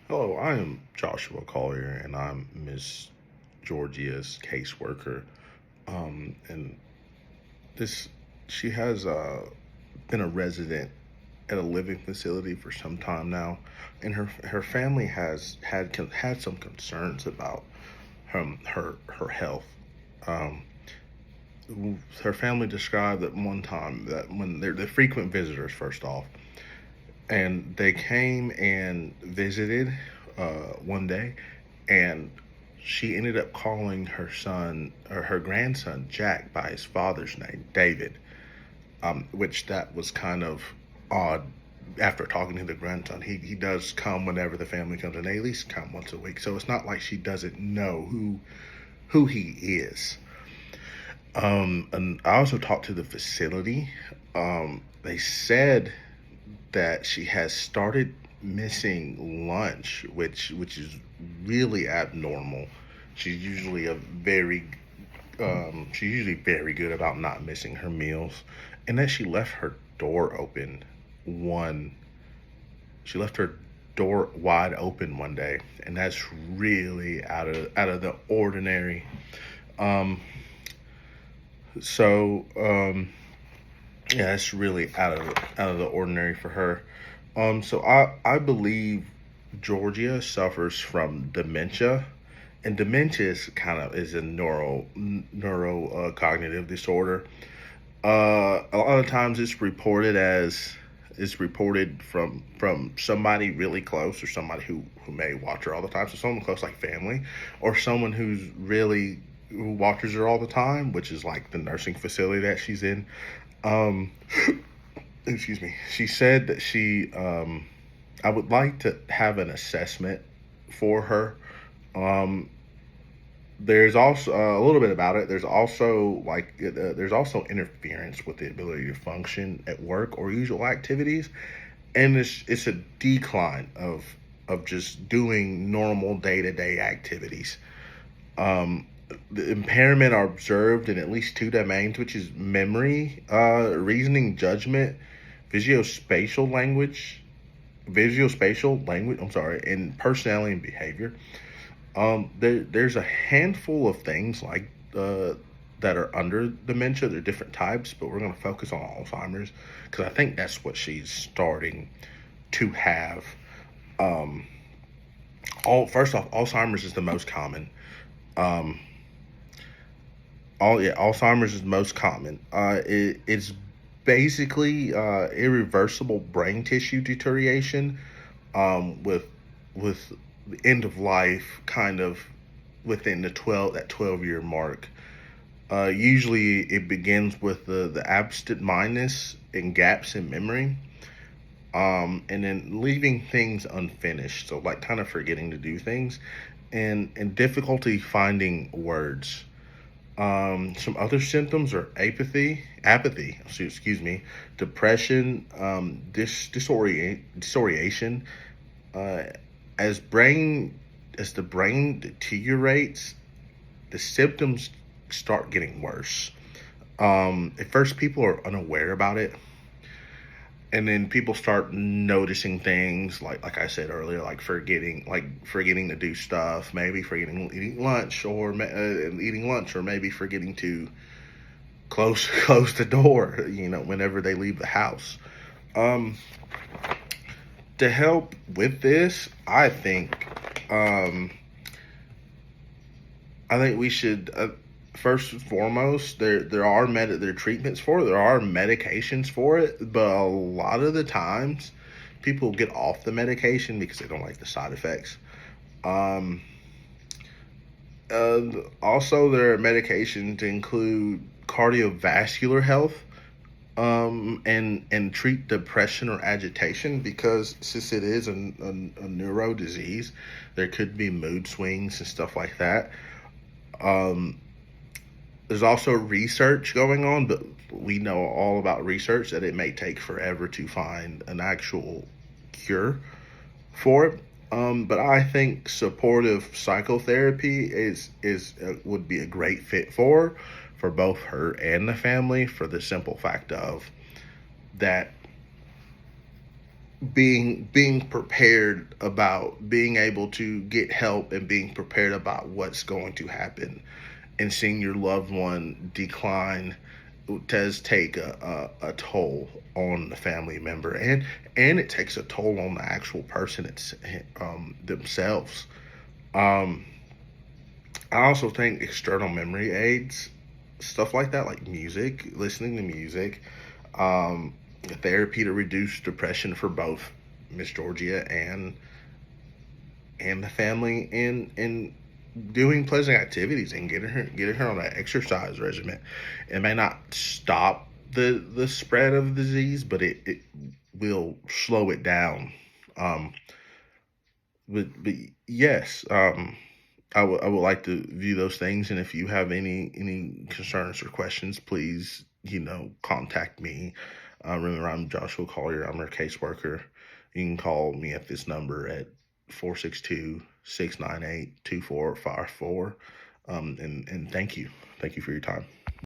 Hello, I am Joshua Collier, and I'm Miss Georgia's caseworker. And this, she has been a resident at a living facility for some time now, and her family has had some concerns about her health. Um, Her family described at one time that when they're the frequent visitors, first off, and they came and visited one day, and she ended up calling her son or her grandson Jack by his father's name, David, which that was kind of odd. After talking to the grandson, he does come whenever the family comes, and they at least come once a week. So it's not like she doesn't know who he is. And I also talked to the facility. They said that she has started missing lunch, which is really abnormal. She's usually a very she's usually very good about not missing her meals, and that she left her door open one. She left her door wide open one day, and that's really out of the ordinary. Um, so yeah, it's really out of the ordinary for her. So I believe Georgia suffers from dementia, and dementia is a neuro cognitive disorder. A lot of times it's reported from somebody really close, or somebody who may watch her all the time. So someone close, like family, or someone who watches her all the time, which is like the nursing facility that she's in. Um, Excuse me. She said that I would like to have an assessment for her. Um, there's also a little bit about it. There's also interference with the ability to function at work or usual activities, and it's a decline of just doing normal day to day activities. Um, the impairment are observed in at least two domains, which is memory, reasoning, judgment, visuospatial language, visuospatial language. I'm sorry, and personality and behavior. There's a handful of things like that are under dementia. They're different types, but we're going to focus on Alzheimer's because I think that's what she's starting to have. Um, all First off, Alzheimer's is the most common. Um, Alzheimer's is most common. It's basically irreversible brain tissue deterioration, with the end of life kind of within the 12 year mark. Usually, it begins with the absent mindedness and gaps in memory, and then leaving things unfinished. So, like, kind of forgetting to do things, and difficulty finding words. Some other symptoms are apathy, excuse me, depression, disorientation. Uh, as brain as the brain deteriorates, the symptoms start getting worse. At first, people are unaware about it, and then people start noticing things like I said earlier, like forgetting to do stuff, maybe forgetting eating lunch, or maybe forgetting to close the door, whenever they leave the house. Um, to help with this, I think we should, first and foremost, there are treatments for it. There are medications for it, but a lot of the times, people get off the medication because they don't like the side effects. Um, Also, there are medications to include cardiovascular health, and treat depression or agitation, because since it is a neuro disease, there could be mood swings and stuff like that. Um, there's also research going on, but we know all about research that it may take forever to find an actual cure for it. But I think supportive psychotherapy would be a great fit for both her and the family, for the simple fact of that being prepared about being able to get help and being prepared about what's going to happen, and seeing your loved one decline does take a toll on the family member, and it takes a toll on the actual person themselves. um I also think external memory aids, stuff like that, like music, listening to music, um, therapy to reduce depression for both Miss Georgia and the family, and doing pleasant activities and getting her on an exercise regimen. It may not stop the spread of the disease, but it will slow it down. Um, but yes, I would like to view those things, and if you have any concerns or questions, please contact me. Remember, I'm Joshua Collier. I'm your caseworker. You can call me at this number at 462-698-2454. And thank you for your time.